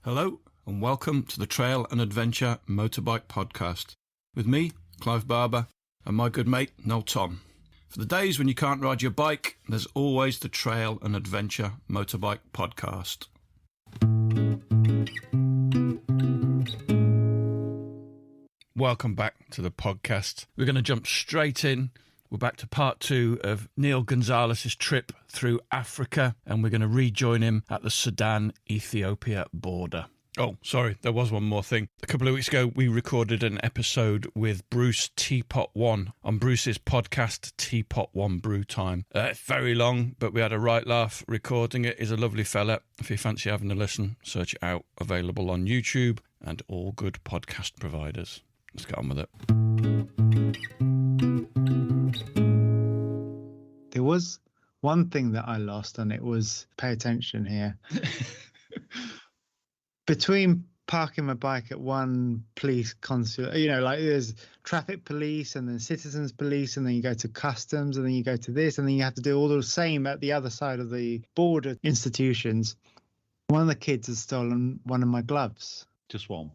Hello and welcome to the Trail and Adventure Motorbike Podcast with me, Clive Barber, and my good mate, Noel Tom. For the days when you can't ride your bike, there's always the Trail and Adventure Motorbike Podcast. Welcome back to the podcast. We're going to jump straight in. We're back to part 2 of Neil Gonzalez's trip through Africa, and we're going to rejoin him at the Sudan-Ethiopia border. Oh, sorry, there was one more thing. A couple of weeks ago, we recorded an episode with Bruce Teapot One on Bruce's podcast, Teapot One Brew Time. Very long, but we had a right laugh recording it. He's a lovely fella. If you fancy having a listen, search it out. Available on YouTube and all good podcast providers. Let's get on with it. There was one thing that I lost, and it was, pay attention here. Between parking my bike at one police consulate, like there's traffic police and then citizens police, and then you go to customs, and then you go to this, and then you have to do all the same at the other side of the border institutions. One of the kids has stolen one of my gloves. Just one.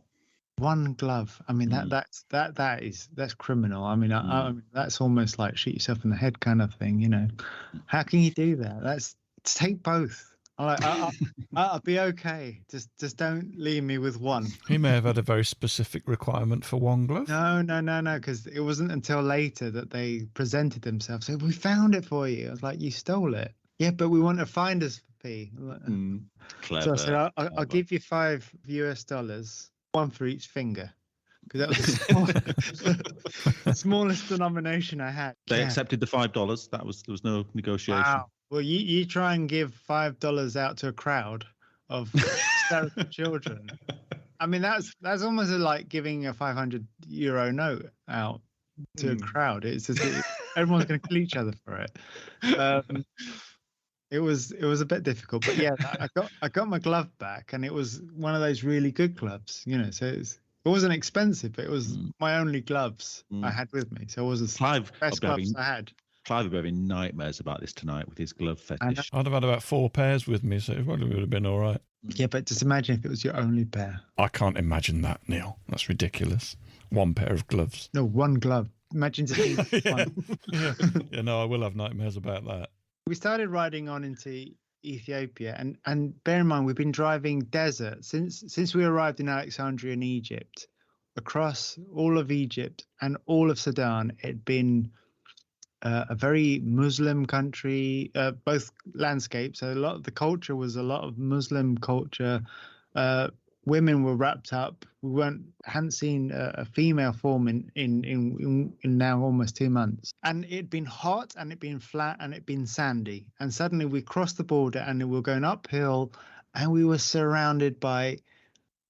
One glove. I mean, that's criminal. I mean, I mean, that's almost like shoot yourself in the head kind of thing. How can you do that? That's take both. I'll be okay. Just don't leave me with one. He may have had a very specific requirement for one glove. No, because it wasn't until later that they presented themselves. So we found it for you. I was like, you stole it. Yeah, but we want a finder's fee. Clever. So I said, I'll give you $5, one for each finger. Because that was the smallest denomination I had. They accepted the $5. There was no negotiation. Wow. Well, you try and give $5 out to a crowd of hysterical children. I mean, that's almost like giving a €500 note out to a crowd. It's just everyone's going to kill each other for it. It was a bit difficult, but yeah, I got my glove back, and it was one of those really good gloves, So it wasn't expensive, but it was my only gloves I had with me, so it was the best gloves I had. Clive would be having nightmares about this tonight with his glove fetish. I'd have had about 4 pairs with me, so it probably would have been all right. Yeah, but just imagine if it was your only pair. I can't imagine that, Neil. That's ridiculous. One pair of gloves. No, one glove. Imagine just one. Yeah, no, I will have nightmares about that. We started riding on into Ethiopia, and bear in mind, we've been driving desert since we arrived in Alexandria in Egypt. Across all of Egypt and all of Sudan, it'd been a very Muslim country, both landscapes. So a lot of the culture was a lot of Muslim culture. Women were wrapped up. We hadn't seen a female form in now almost 2 months. And it'd been hot, and it'd been flat, and it'd been sandy. And suddenly we crossed the border, and we were going uphill, and we were surrounded by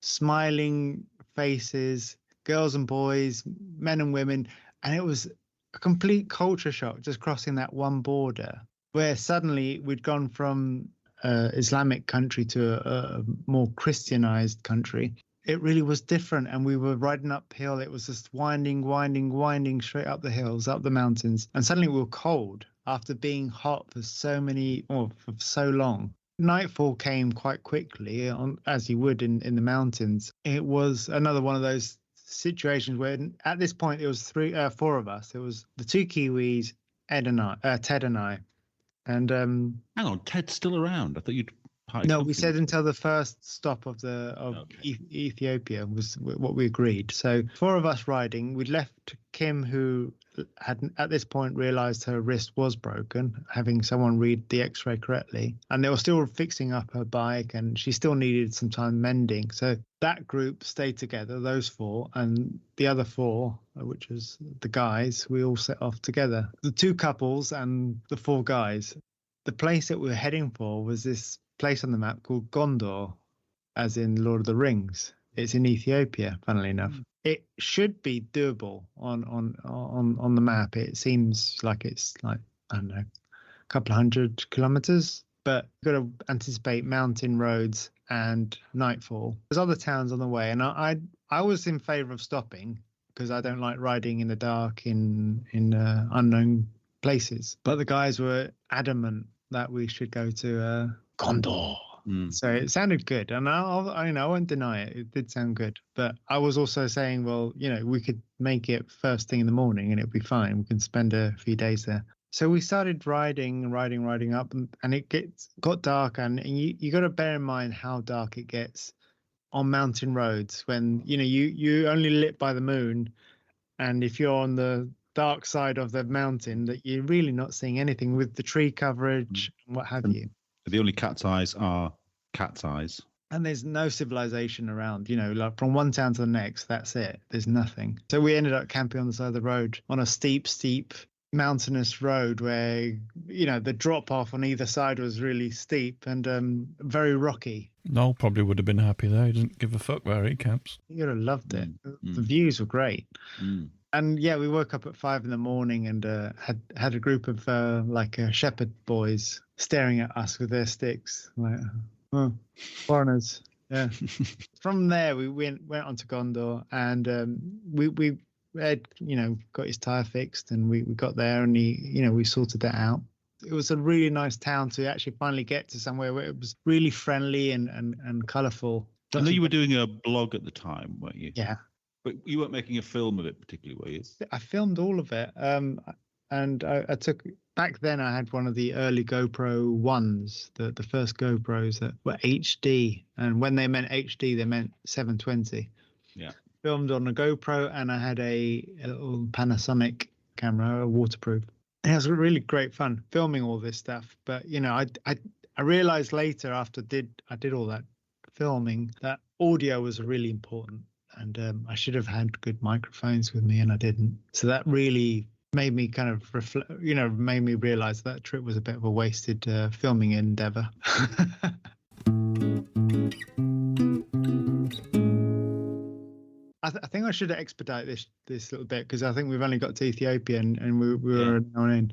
smiling faces, girls and boys, men and women, and it was a complete culture shock just crossing that one border, where suddenly we'd gone from Islamic country to a more Christianized country. It really was different, and we were riding uphill. It was just winding straight up the hills, up the mountains, and suddenly we were cold after being hot for so long. Nightfall came quite quickly, as you would in the mountains. It was another one of those situations where at this point it was 4 of us. It was the 2 Kiwis, Ted and I. And hang on, Ted's still around. I thought you'd. No, we said until the first stop of Ethiopia was what we agreed. So 4 of us riding. We left Kim, who had at this point realised her wrist was broken, having someone read the X-ray correctly, and they were still fixing up her bike, and she still needed some time mending. So that group stayed together, those 4, and the other 4, which was the guys, we all set off together. The 2 couples and the 4 guys. The place that we were heading for was this place on the map called Gondor, as in Lord of the Rings. It's in Ethiopia, funnily enough. It should be doable on the map. It seems like it's like, I don't know, a couple of 100 kilometers, but you've got to anticipate mountain roads and nightfall. There's other towns on the way, and I was in favor of stopping because I don't like riding in the dark in unknown places. But the guys were adamant that we should go to Gondor. So it sounded good, and I won't deny it. It did sound good, but I was also saying, well, we could make it first thing in the morning, and it'd be fine. We can spend a few days there. So we started riding up, and it got dark, and you got to bear in mind how dark it gets on mountain roads when you only lit by the moon, and if you're on the dark side of the mountain, that you're really not seeing anything with the tree coverage and what have you. The only cat's eyes are cat's eyes. And there's no civilization around, like from one town to the next, that's it. There's nothing. So we ended up camping on the side of the road on a steep mountainous road where, the drop off on either side was really steep and very rocky. Noel probably would have been happy there. He didn't give a fuck where he camps. You would have loved it. The views were great. And yeah, we woke up at 5 a.m. and had a group of shepherd boys staring at us with their sticks, like, oh, foreigners. Yeah. From there, we went on to Gondor, and we had got his tire fixed, and we got there, and we sorted that out. It was a really nice town to actually finally get to, somewhere where it was really friendly and colourful. I know you were doing a blog at the time, weren't you? Yeah. But you weren't making a film of it particularly, were you? I filmed all of it. And I took, back then I had one of the early GoPro ones, the first GoPros that were HD. And when they meant HD, they meant 720. Yeah. Filmed on a GoPro, and I had a little Panasonic camera, a waterproof. And it was really great fun filming all this stuff. But, I realized later after I did all that filming that audio was really important. And I should have had good microphones with me, and I didn't. So that really made me kind of reflect, made me realize that trip was a bit of a wasted filming endeavor. I think I should expedite this little bit, because I think we've only got to Ethiopia and we were on in.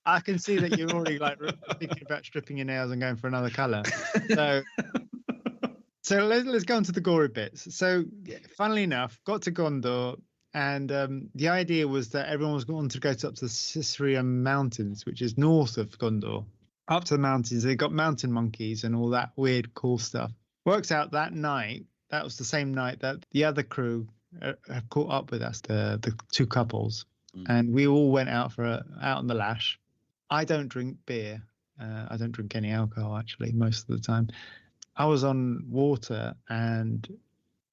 I can see that you're already thinking about stripping your nails and going for another color. So let's go on to the gory bits. So, funnily enough, got to Gondor, and the idea was that everyone was going to go up to the Sisria Mountains, which is north of Gondor. Up to the mountains, they got mountain monkeys and all that weird, cool stuff. Works out that night, that was the same night that the other crew have caught up with us, the two couples, and we all went out out on the lash. I don't drink beer. I don't drink any alcohol, actually, most of the time. I was on water, and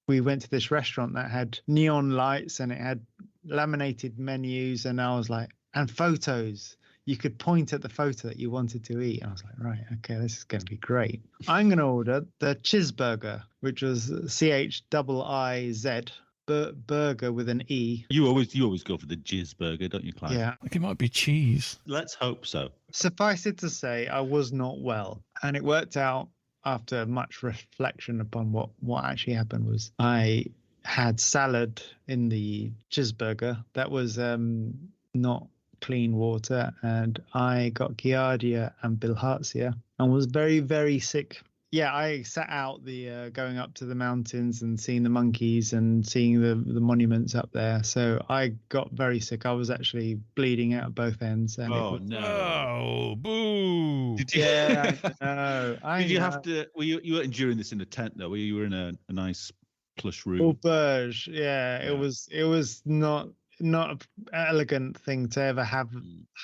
we went to this restaurant that had neon lights, and it had laminated menus, and I was like, and photos. You could point at the photo that you wanted to eat. I was like, right, okay, this is going to be great. I'm going to order the cheeseburger, which was CHIIZ, burger with an E. You always go for the jizz burger, don't you, Clive? Yeah. I think it might be cheese. Let's hope so. Suffice it to say, I was not well, and it worked out. After much reflection upon what actually happened, was I had salad in the cheeseburger that was not clean water, and I got giardia and bilharzia and was very, very sick. Yeah, I sat out the going up to the mountains and seeing the monkeys and seeing the monuments up there. So I got very sick. I was actually bleeding out both ends. And no! Oh, boo! Did you? Yeah, I know. Did you have to? You were enduring this in a tent though? You were in a nice plush room. Auberge, yeah. It was not an elegant thing to ever have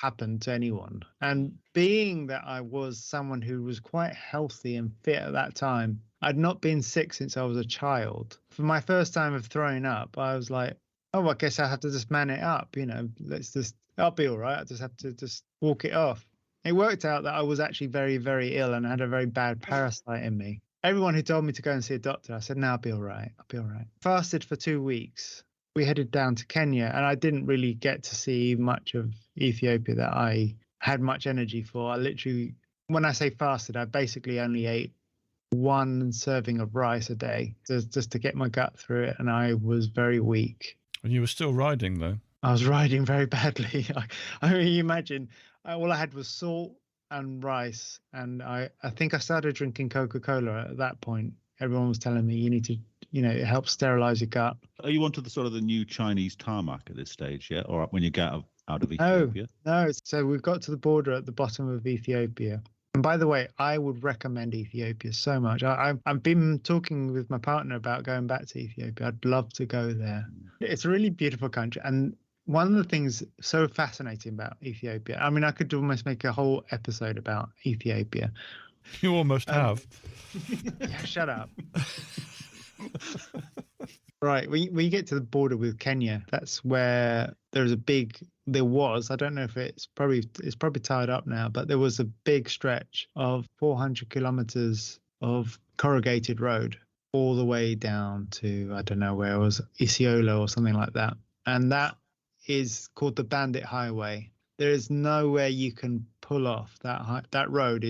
happen to anyone. And being that I was someone who was quite healthy and fit at that time, I'd not been sick since I was a child. For my first time of throwing up, I was like, oh, I guess I have to just man it up, I'll be all right. I just have to just walk it off. It worked out that I was actually very, very ill and had a very bad parasite in me. Everyone who told me to go and see a doctor, I said, no, I'll be all right. I'll be all right. Fasted for 2 weeks. We headed down to Kenya, and I didn't really get to see much of Ethiopia that I had much energy for. I literally, when I say fasted, I basically only ate 1 serving of rice a day just to get my gut through it, and I was very weak. And you were still riding, though? I was riding very badly. I mean, you imagine, all I had was salt and rice, and I think I started drinking Coca-Cola at that point. Everyone was telling me you need to, it helps sterilize your gut. Are you onto the sort of the new Chinese tarmac at this stage, yeah? Or when you get out of Ethiopia? No. So we've got to the border at the bottom of Ethiopia. And by the way, I would recommend Ethiopia so much. I've been talking with my partner about going back to Ethiopia. I'd love to go there. It's a really beautiful country. And one of the things so fascinating about Ethiopia, I mean, I could almost make a whole episode about Ethiopia. You almost have. Yeah, shut up. Right, when you get to the border with Kenya, that's where there was, I don't know if it's probably tied up now, but there was a big stretch of 400 kilometers of corrugated road all the way down to, I don't know where it was, Isiolo or something like that. And that is called the Bandit Highway. There is nowhere you can pull off that road.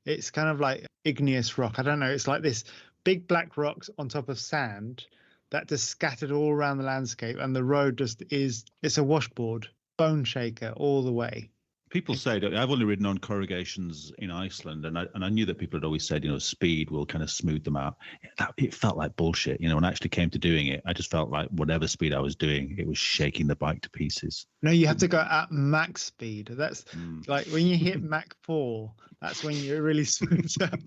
It's kind of like igneous rock. I don't know, it's like this big black rocks on top of sand that just scattered all around the landscape, and the road it's a washboard, bone shaker all the way. People say that I've only ridden on corrugations in Iceland, and I knew that people had always said, speed will kind of smooth them out. It felt like bullshit. When I actually came to doing it, I just felt like whatever speed I was doing, it was shaking the bike to pieces. No, you have to go at max speed. That's like when you hit Mach 4, that's when you're really smooth up.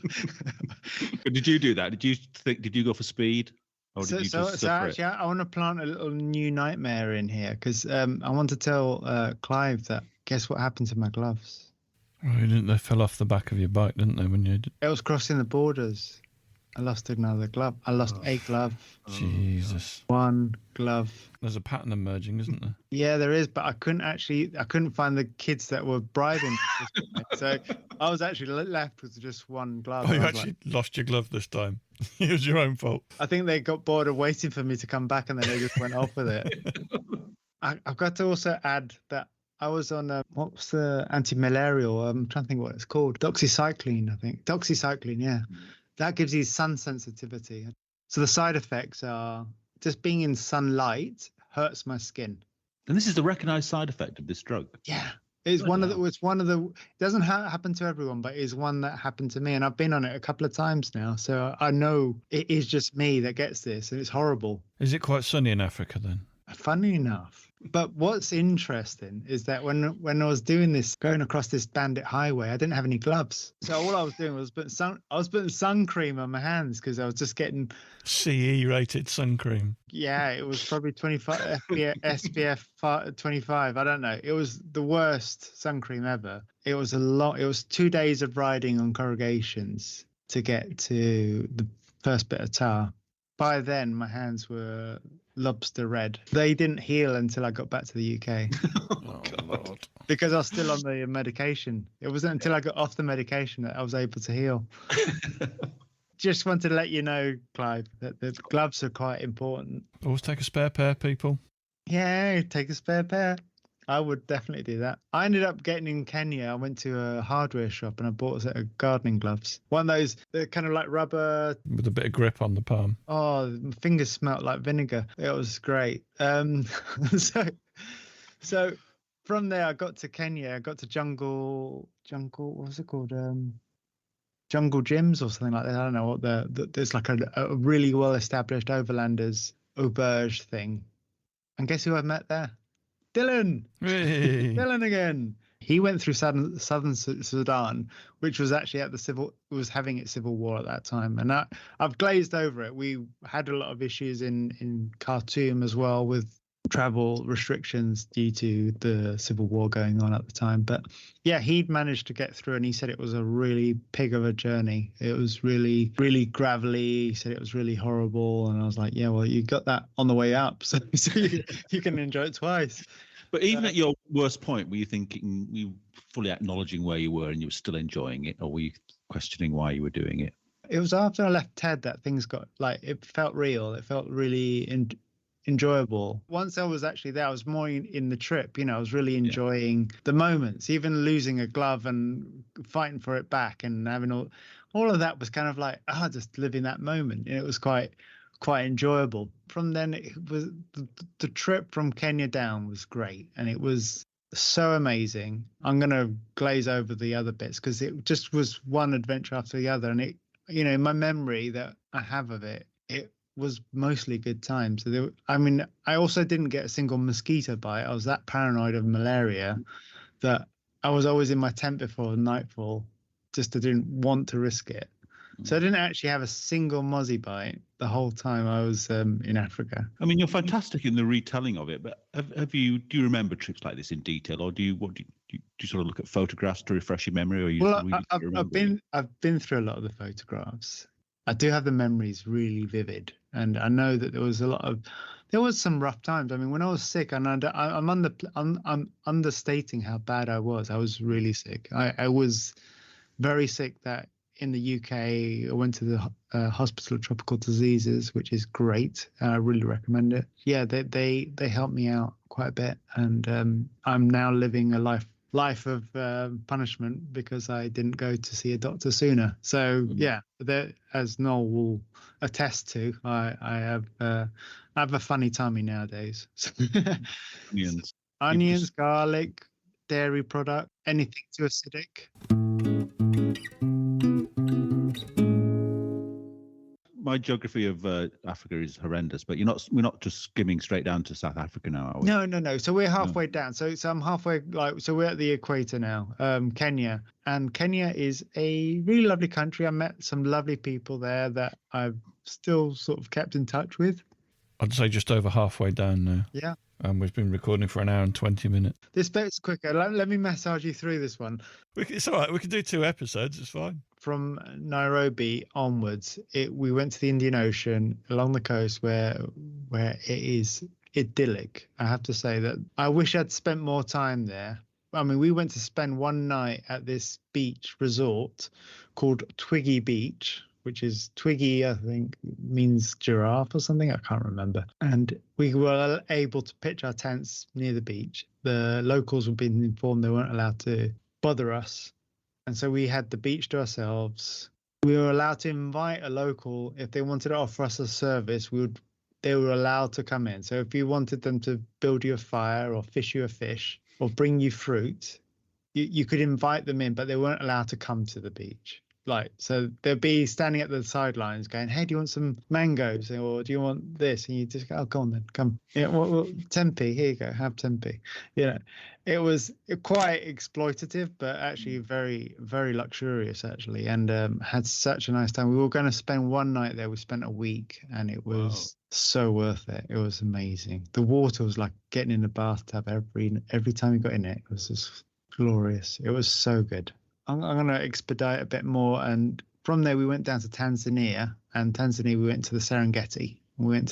But did you do that? Did you go for speed? So actually, I want to plant a little new nightmare in here because I want to tell Clive that guess what happened to my gloves? Oh, they fell off the back of your bike, didn't they, when you did? It was crossing the borders. I lost another glove. I lost a glove. Jesus. One glove. There's a pattern emerging, isn't there? Yeah, there is, but I couldn't find the kids that were bribing. So I was actually left with just one glove. Oh, you actually lost your glove this time. It was your own fault. I think they got bored of waiting for me to come back, and then they just went off with it. I've got to also add that I was on what's the anti-malarial? I'm trying to think what it's called. Doxycycline, I think. Doxycycline, yeah. That gives you sun sensitivity. So the side effects are just being in sunlight hurts my skin. And this is the recognized side effect of this drug. Yeah. It's one of the it doesn't happen to everyone, but it's one that happened to me, and I've been on it a couple of times now, so I know it is just me that gets this, and it's horrible. Is it quite sunny in Africa then? Funny enough. But what's interesting is that when I was doing this, going across this bandit highway, I didn't have any gloves. So all I was doing was putting sun cream on my hands because I was just getting CE rated sun cream. Yeah, it was probably 25 SPF 25. I don't know. It was the worst sun cream ever. It was it was 2 days of riding on corrugations to get to the first bit of tar. By then, my hands were lobster red. They didn't heal until I got back to the UK. Oh, Lord. Because I was still on the medication. It wasn't until I got off the medication that I was able to heal. Just wanted to let you know, Clive, that the gloves are quite important. Always take a spare pair, people. Yeah, take a spare pair. I would definitely do that. I ended up getting in Kenya. I went to a hardware shop and I bought a set of gardening gloves. One of those, they're kind of like rubber. With a bit of grip on the palm. Oh, my fingers smelt like vinegar. It was great. So from there, I got to Kenya. I got to jungle, what was it called? Jungle gyms or something like that. I don't know what there's like a really well-established overlanders auberge thing. And guess who I met there? Dylan. Hey. Dylan again. He went through southern Sudan, which was actually was having its civil war at that time. And I've glazed over it. We had a lot of issues in Khartoum as well with travel restrictions due to the civil war going on at the time. But yeah, he'd managed to get through, and he said it was a really pig of a journey. It was really, really gravelly. He said it was really horrible. And I was like, yeah, well, you got that on the way up, so you can enjoy it twice. But even at your worst point, were you fully acknowledging where you were and you were still enjoying it, or were you questioning why you were doing it? It was after I left TED that things got it felt real. It felt really enjoyable. Once I was actually there, I was more in the trip. I was really enjoying the moments, even losing a glove and fighting for it back, and having all of that was kind of like, just living that moment. And it was quite enjoyable. From then, it was the trip from Kenya down was great, and it was so amazing. I'm going to glaze over the other bits because it just was one adventure after the other, and it, my memory that I have of it was mostly good times. So I also didn't get a single mosquito bite. I was that paranoid of malaria that I was always in my tent before nightfall, just I didn't want to risk it. So I didn't actually have a single mozzie bite the whole time I was in Africa. I mean, you're fantastic in the retelling of it, but do you remember trips like this in detail, or do you sort of look at photographs to refresh your memory, or you Well, really remember? I've been through a lot of the photographs. I do have the memories really vivid, and I know that there was some rough times. I mean, when I was sick, and I'm understating how bad I was. I was really sick. I was very sick. That in the UK, I went to the Hospital of Tropical Diseases, which is great. I really recommend it. Yeah, they helped me out quite a bit, and I'm now living a life of punishment because I didn't go to see a doctor sooner. So yeah, as Noel will attest to, I have a funny tummy nowadays. Onions, garlic, dairy product, anything too acidic. My geography of Africa is horrendous, but we're not just skimming straight down to South Africa now, are we? No. So we're halfway down. So I'm halfway, so we're at the equator now, Kenya. And Kenya is a really lovely country. I met some lovely people there that I've still sort of kept in touch with. I'd say just over halfway down now. Yeah. And we've been recording for an hour and 20 minutes. This bit's quicker. Let me massage you through this one. It's all right. We can do 2 episodes. It's fine. From Nairobi onwards, we went to the Indian Ocean along the coast where it is idyllic. I have to say that I wish I'd spent more time there. I mean, we went to spend one night at this beach resort called Twiggy Beach, which is Twiggy, I think, means giraffe or something. I can't remember. And we were able to pitch our tents near the beach. The locals were being informed they weren't allowed to bother us. And so we had the beach to ourselves. We were allowed to invite a local. If they wanted to offer us a service, they were allowed to come in. So if you wanted them to build you a fire or fish you a fish or bring you fruit, you could invite them in, but they weren't allowed to come to the beach. So they'd be standing at the sidelines going, hey, do you want some mangoes? Or do you want this? And you just go, oh, go on then, come. Yeah, well, tempeh, here you go, have tempeh. It was quite exploitative, but actually very, very luxurious, actually, and had such a nice time. We were going to spend one night there. We spent a week, and it was so worth it. It was amazing. The water was like getting in the bathtub every time you got in it. It was just glorious. It was so good. I'm going to expedite a bit more. And from there, we went down to Tanzania. And Tanzania, we went to the Serengeti. We went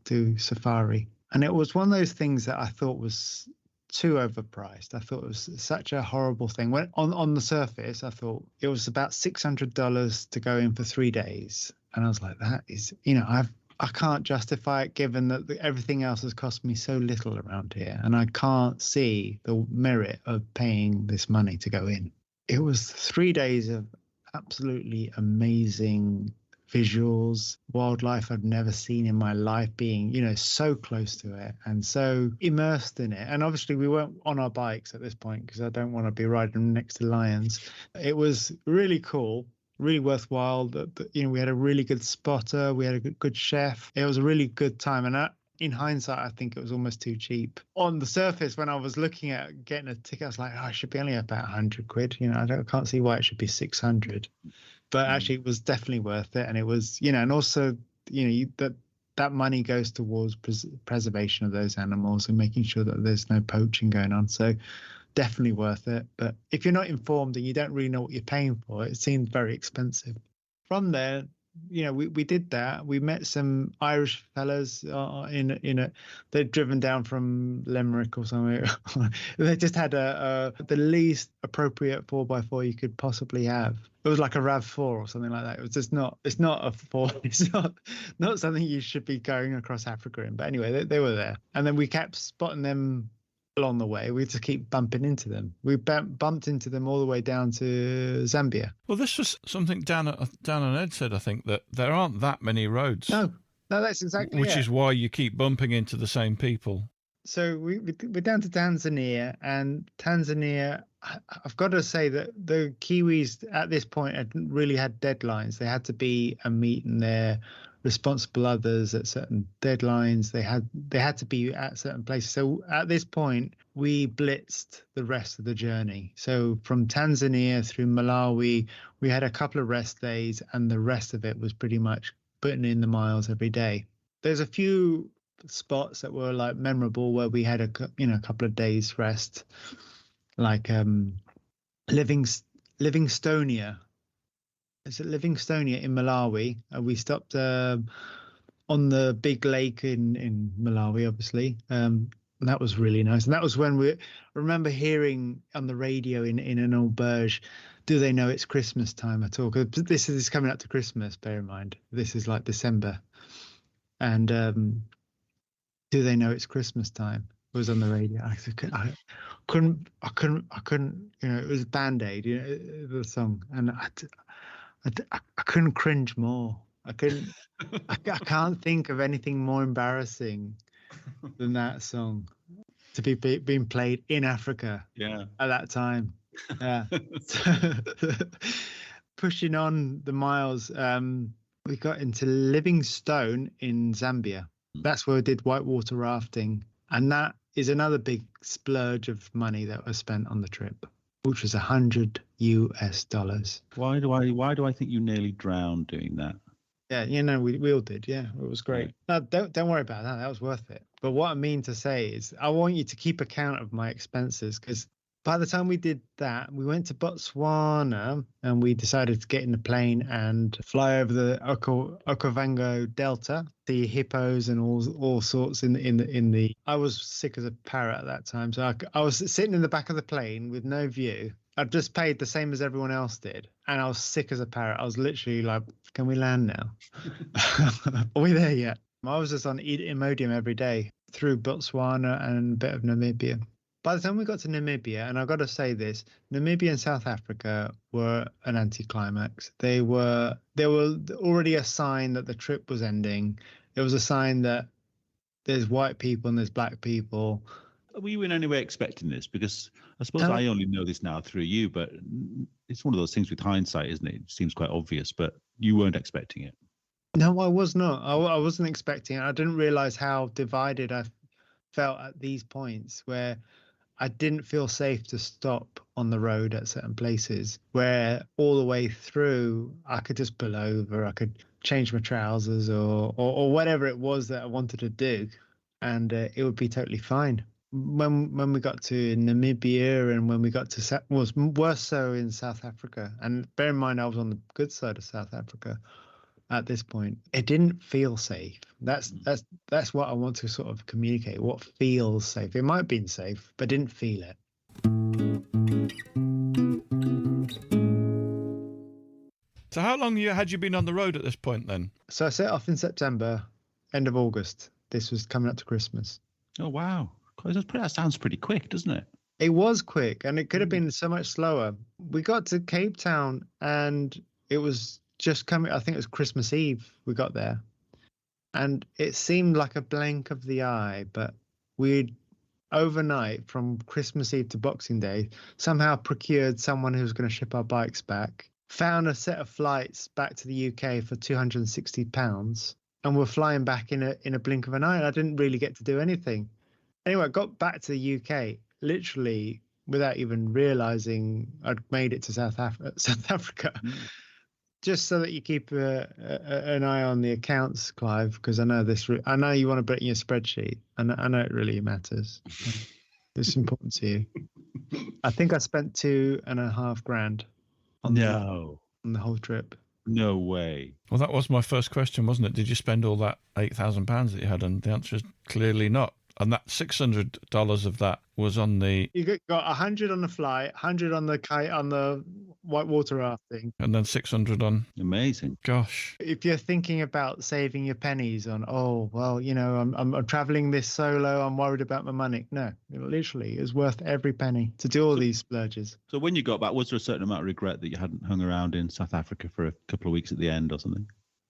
to safari. And it was one of those things that I thought was too overpriced. I thought it was such a horrible thing. When on the surface, I thought it was about $600 to go in for 3 days. And I was like, that is, I can't justify it given that everything else has cost me so little around here. And I can't see the merit of paying this money to go in. It was 3 days of absolutely amazing visuals, wildlife I've never seen in my life, being, so close to it and so immersed in it. And obviously we weren't on our bikes at this point because I don't want to be riding next to lions. It was really cool, really worthwhile. We had a really good spotter. We had a good chef. It was a really good time. And in hindsight, I think it was almost too cheap. On the surface, when I was looking at getting a ticket, I was like, oh, it should be only about 100 quid. I can't see why it should be 600. But actually, it was definitely worth it. And it was, and also, that money goes towards preservation of those animals and making sure that there's no poaching going on. So definitely worth it. But if you're not informed and you don't really know what you're paying for, it seems very expensive. From there, we did that. We met some Irish fellas they'd driven down from Limerick or somewhere. They just had the least appropriate 4x4 you could possibly have. It was like a RAV4 or something like that. It was just it's not a 4. It's not something you should be going across Africa in. But anyway, they were there. And then we kept spotting them along the way. We had to keep bumping into them. We bumped into them all the way down to Zambia. Well, this was something Dan and Ed said, I think, that there aren't that many roads. No, that's exactly Which is why you keep bumping into the same people. So we're down to Tanzania, and Tanzania, I've got to say that the Kiwis at this point had really had deadlines. They had to be a meeting there responsible others at certain deadlines. They had to be at certain places. So at this point, we blitzed the rest of the journey. So from Tanzania through Malawi, we had a couple of rest days, and the rest of it was pretty much putting in the miles every day. There's a few spots that were like memorable where we had a couple of days rest, like Livingstonia. Is it Livingstonia in Malawi? We stopped on the big lake in Malawi, obviously. And that was really nice. And that was when I remember hearing on the radio in an auberge, do they know it's Christmas time at all? Because this is coming up to Christmas, bear in mind. This is like December. And do they know it's Christmas time? It was on the radio. I couldn't, it was Band-Aid, the song. And I couldn't cringe more. I can't think of anything more embarrassing than that song to be being played in Africa at that time. Yeah. Pushing on the miles, we got into Livingstone in Zambia. That's where we did whitewater rafting. And that is another big splurge of money that was spent on the trip, which was $100 US. Why do I think you nearly drowned doing that? Yeah, we all did. Yeah, it was great. No, don't worry about that. That was worth it. But what I mean to say is I want you to keep account of my expenses, because by the time we did that, we went to Botswana and we decided to get in the plane and fly over the Okavango Delta, see hippos and all sorts in the. I was sick as a parrot at that time, so I was sitting in the back of the plane with no view. I'd just paid the same as everyone else did, and I was sick as a parrot. I was literally like, "Can we land now? Are we there yet?" I was just on Imodium every day through Botswana and a bit of Namibia. By the time we got to Namibia, and I've got to say this, Namibia and South Africa were an anticlimax. They were already a sign that the trip was ending. It was a sign that there's white people and there's black people. Were you in any way expecting this? Because I suppose I only know this now through you, but it's one of those things with hindsight, isn't it? It seems quite obvious, but you weren't expecting it. No, I was not. I wasn't expecting it. I didn't realize how divided I felt at these points where I didn't feel safe to stop on the road at certain places, where all the way through I could just pull over, I could change my trousers or whatever it was that I wanted to do, and it would be totally fine. When we got to Namibia and when we got to was worse so in South Africa, and bear in mind I was on the good side of South Africa at this point, it didn't feel safe. That's what I want to sort of communicate. What feels safe? It might have been safe, but didn't feel it. So how long had you been on the road at this point then? So I set off in September, end of August. This was coming up to Christmas. Oh, wow. That sounds pretty quick, doesn't it? It was quick, and it could have been so much slower. We got to Cape Town, and it was just coming. I think it was Christmas Eve we got there, and it seemed like a blink of the eye, but we'd overnight from Christmas Eve to Boxing Day somehow procured someone who was going to ship our bikes back, found a set of flights back to the UK for £260, and we're flying back in a blink of an eye. And I didn't really get to do anything. Anyway, I got back to the UK literally without even realizing I'd made it to South Africa. Just so that you keep an eye on the accounts, Clive, because I know you want to put it in your spreadsheet, and I know it really matters. It's important to you. I think I spent $2,500 on the whole trip. No way. Well, that was my first question, wasn't it? Did you spend all that £8,000 that you had? And the answer is clearly not. And that $600 of that was on the. You got 100 on the flight, 100 on the kite, on the whitewater rafting, and then 600 on. Amazing. Gosh. If you're thinking about saving your pennies on, I'm traveling this solo, I'm worried about my money. No, literally, it's worth every penny to do all these splurges. So when you got back, was there a certain amount of regret that you hadn't hung around in South Africa for a couple of weeks at the end or something?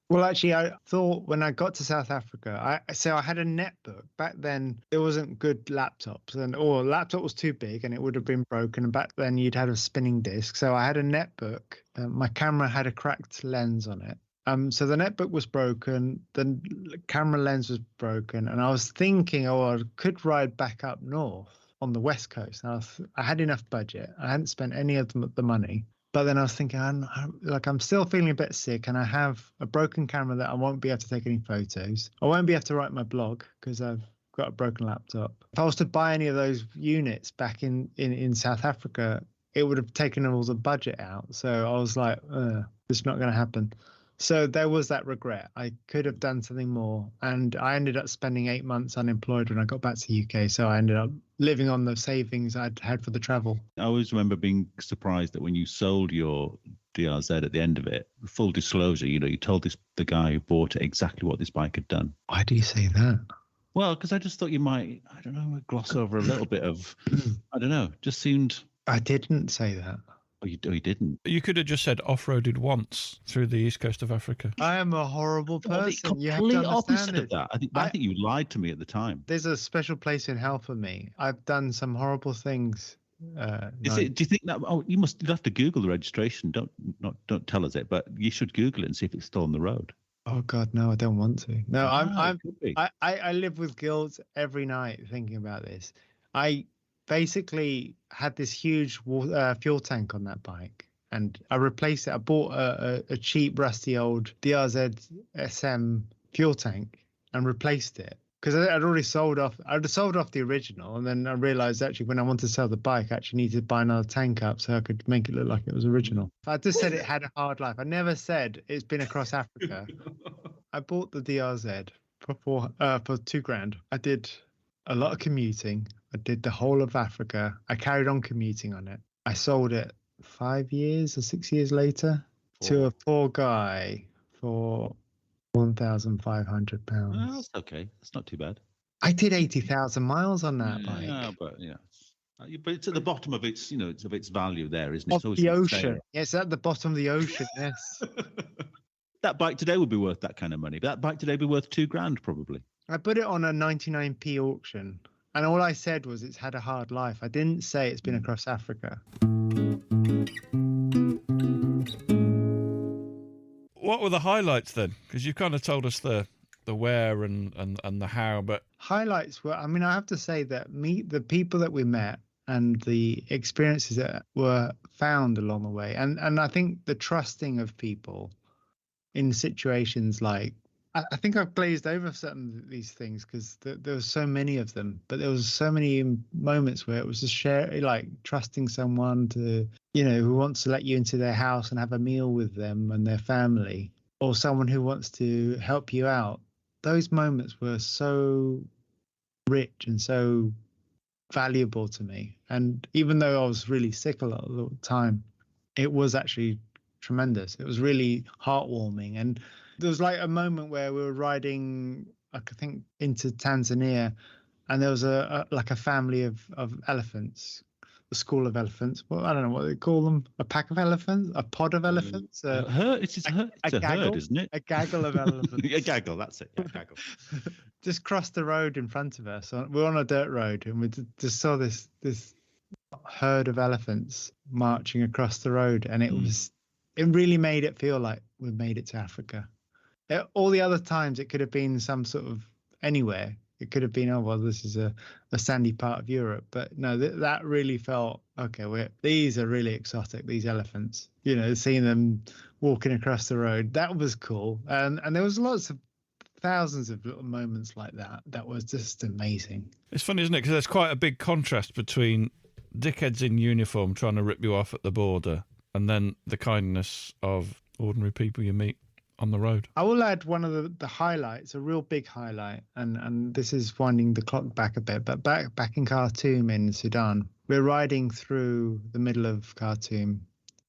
Well, actually, I thought when I got to South Africa, I had a netbook. Back then, there wasn't good laptops, or a laptop was too big and it would have been broken. And back then, you'd had a spinning disc. So I had a netbook. My camera had a cracked lens on it. So the netbook was broken, the camera lens was broken, and I was thinking, I could ride back up north on the west coast. And I had enough budget. I hadn't spent any of the money. But then I was thinking, I'm still feeling a bit sick, and I have a broken camera that I won't be able to take any photos. I won't be able to write my blog because I've got a broken laptop. If I was to buy any of those units back in South Africa, it would have taken all the budget out. So I was like, it's not going to happen. So there was that regret. I could have done something more. And I ended up spending 8 months unemployed when I got back to the UK. So I ended up living on the savings I'd had for the travel. I always remember being surprised that when you sold your DRZ at the end of it, full disclosure, you told the guy who bought it exactly what this bike had done. Why do you say that? Well, because I just thought you might, I don't know, gloss over a little bit of, I don't know, just seemed... I didn't say that. Oh, you didn't? You could have just said off-roaded once through the east coast of Africa. I am a horrible person. The complete opposite of that. I think you lied to me at the time. There's a special place in hell for me. I've done some horrible things. Do you think that? Oh, you'd have to Google the registration. Don't tell us it, but you should Google it and see if it's still on the road. Oh God, no! I don't want to. No, I live with guilt every night thinking about this. I basically had this huge fuel tank on that bike, and I replaced it. I bought a cheap, rusty old DRZ SM fuel tank and replaced it because I'd already sold off. I'd sold off the original, and then I realized actually when I wanted to sell the bike, I actually needed to buy another tank up so I could make it look like it was original. I just said it had a hard life. I never said it's been across Africa. I bought the DRZ for $2,000. I did a lot of commuting. I did the whole of Africa. I carried on commuting on it. I sold it 5 years or 6 years later to a poor guy for £1,500. Oh, that's okay. That's not too bad. I did 80,000 miles on that bike. Yeah, but it's at the bottom of its, it's of its value there, isn't it? Of the ocean. Yes, at the bottom of the ocean. Yes. That bike today would be worth that kind of money. That bike today would be worth $2,000 probably. I put it on a 99p auction. And all I said was it's had a hard life. I didn't say it's been across Africa. What were the highlights then? Because you've kind of told us the where and the how, but highlights were, I have to say that the people that we met and the experiences that were found along the way, and I think the trusting of people in situations like, I think I've glazed over some of these things because there were so many of them, but there was so many moments where it was just like trusting someone to, who wants to let you into their house and have a meal with them and their family, or someone who wants to help you out. Those moments were so rich and so valuable to me. And even though I was really sick a lot of the time, it was actually tremendous. It was really heartwarming. And there was like a moment where we were riding, I think, into Tanzania, and there was a family of elephants, a school of elephants. Well, I don't know what they call them. A pack of elephants, a pod of elephants. A herd. It's a herd, isn't it? A gaggle of elephants. A gaggle. That's it. Yeah, gaggle. Just crossed the road in front of us. We're on a dirt road, and we just saw this herd of elephants marching across the road, and it really made it feel like we made it to Africa. All the other times it could have been some sort of anywhere. It could have been, this is a sandy part of Europe. But no, that really felt, okay, these are really exotic, these elephants. Seeing them walking across the road, that was cool. And there was thousands of little moments like that. That was just amazing. It's funny, isn't it? Because there's quite a big contrast between dickheads in uniform trying to rip you off at the border and then the kindness of ordinary people you meet on the road. I will add one of the highlights, a real big highlight, and this is winding the clock back a bit, but back in Khartoum in Sudan, we're riding through the middle of Khartoum,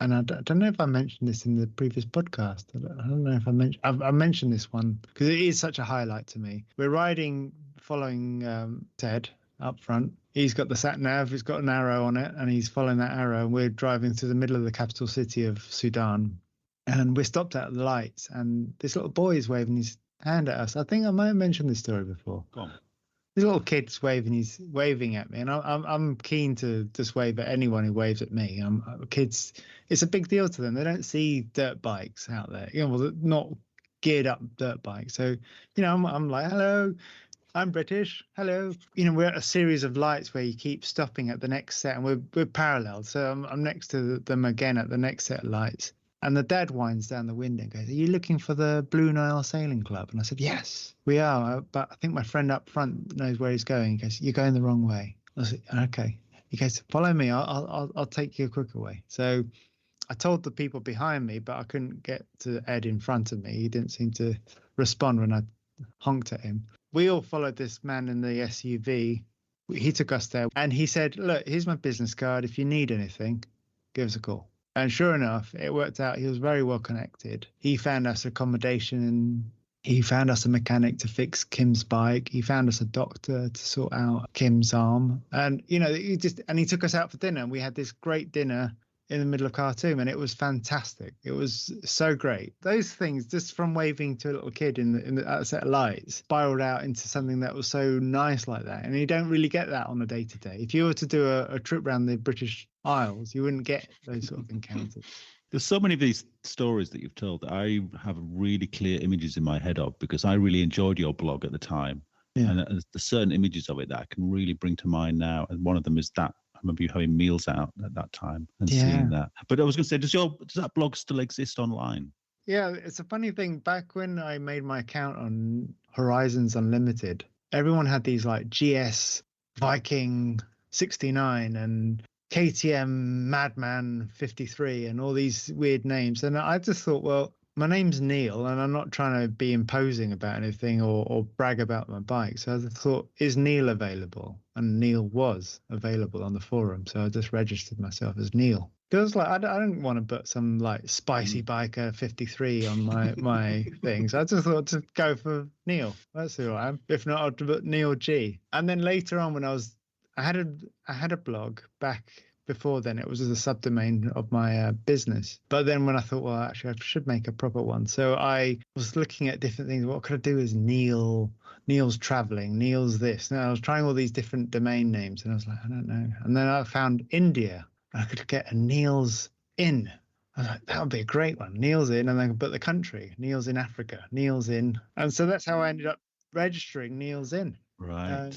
and I don't know if I mentioned this in the previous podcast. I don't know if I mentioned this one because it is such a highlight to me. We're riding following Ted up front. He's got the sat nav, he's got an arrow on it, and he's following that arrow, and we're driving through the middle of the capital city of Sudan. And we're stopped at the lights, and this little boy is waving his hand at us. I think I might have mentioned this story before. Go on. This little kid's waving at me, and I'm keen to just wave at anyone who waves at me. Kids, it's a big deal to them. They don't see dirt bikes out there. Not geared up dirt bike. So, I'm like, hello, I'm British. Hello. We're at a series of lights where you keep stopping at the next set, and we're parallel. So I'm next to them again at the next set of lights. And the dad winds down the window and goes, "Are you looking for the Blue Nile Sailing Club?" And I said, "Yes, we are. But I think my friend up front knows where he's going." He goes, "You're going the wrong way." I said, "Okay." He goes, "Follow me. I'll take you a quicker way." So I told the people behind me, but I couldn't get to Ed in front of me. He didn't seem to respond when I honked at him. We all followed this man in the SUV. He took us there and he said, "Look, here's my business card. If you need anything, give us a call." And sure enough, it worked out. He was very well connected. He found us accommodation. He found us a mechanic to fix Kim's bike. He found us a doctor to sort out Kim's arm. And, he took us out for dinner. And we had this great dinner in the middle of Khartoum, and it was fantastic. It was so great. Those things, just from waving to a little kid in the set of lights, spiraled out into something that was so nice like that. And you don't really get that on a day-to-day. If you were to do a trip around the British Isles, you wouldn't get those sort of encounters. There's so many of these stories that you've told that I have really clear images in my head of, because I really enjoyed your blog at the time. Yeah. And there's certain images of it that I can really bring to mind now. And one of them is that I remember you having meals out at that time and seeing that. But I was going to say, does that blog still exist online? Yeah, it's a funny thing. Back when I made my account on Horizons Unlimited, everyone had these like GS Viking 69 and KTM Madman 53 and all these weird names. And I just thought, well, my name's Neil and I'm not trying to be imposing about anything or brag about my bike. So I thought, is Neil available? And Neil was available on the forum. So I just registered myself as Neil. Because I don't want to put some like spicy biker 53 on my things. I just thought to go for Neil. That's who I am. If not, I'll put Neil G. And then later on when I had a blog back before then. It was as a subdomain of my business. But then when I thought, well, actually, I should make a proper one. So I was looking at different things. What could I do as Neil's traveling, Neil's this. And I was trying all these different domain names. And I was like, I don't know. And then I found India. I could get a Neil's Inn. I was like, that would be a great one. Neil's Inn. And then I could put the country. Neil's in Africa. Neil's Inn. And so that's how I ended up registering Neil's Inn. Right.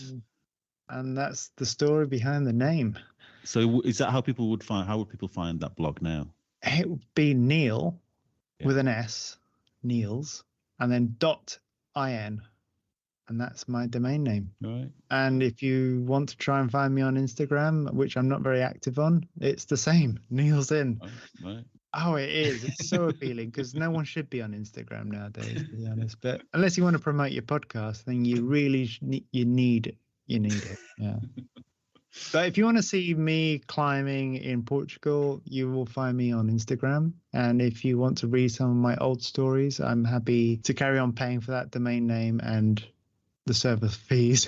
And that's the story behind the name. So is that how people would find? How would people find that blog now? It would be Neil with an S, Neil's, and then .in, and that's my domain name. Right. And if you want to try and find me on Instagram, which I'm not very active on, it's the same, Neil's Inn. Right. Oh, it is. It's so appealing because no one should be on Instagram nowadays, to be honest. But unless you want to promote your podcast, then you really need it. You need it. Yeah. But if you want to see me climbing in Portugal, you will find me on Instagram. And if you want to read some of my old stories, I'm happy to carry on paying for that domain name and the service fees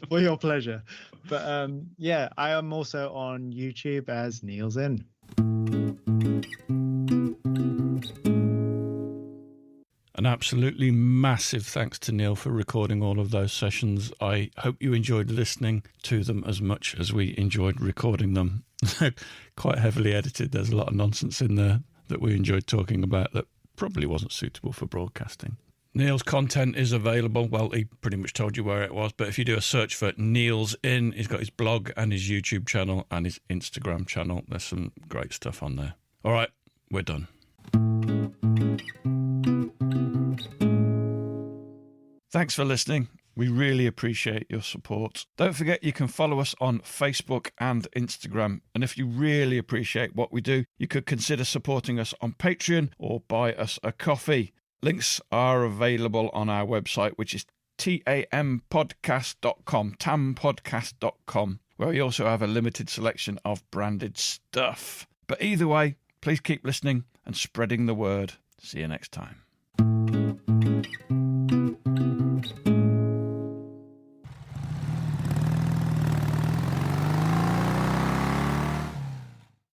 for your pleasure. But I am also on YouTube as Neil's Inn. An absolutely massive thanks to Neil for recording all of those sessions. I hope you enjoyed listening to them as much as we enjoyed recording them. Quite heavily edited. There's a lot of nonsense in there that we enjoyed talking about that probably wasn't suitable for broadcasting. Neil's content is available. Well, he pretty much told you where it was, but if you do a search for Neil's Inn, he's got his blog and his YouTube channel and his Instagram channel. There's some great stuff on there. All right, we're done. Thanks for listening. We really appreciate your support. Don't forget you can follow us on Facebook and Instagram. And if you really appreciate what we do, you could consider supporting us on Patreon or buy us a coffee. Links are available on our website, which is tampodcast.com, tampodcast.com, where we also have a limited selection of branded stuff. But either way, please keep listening and spreading the word. See you next time.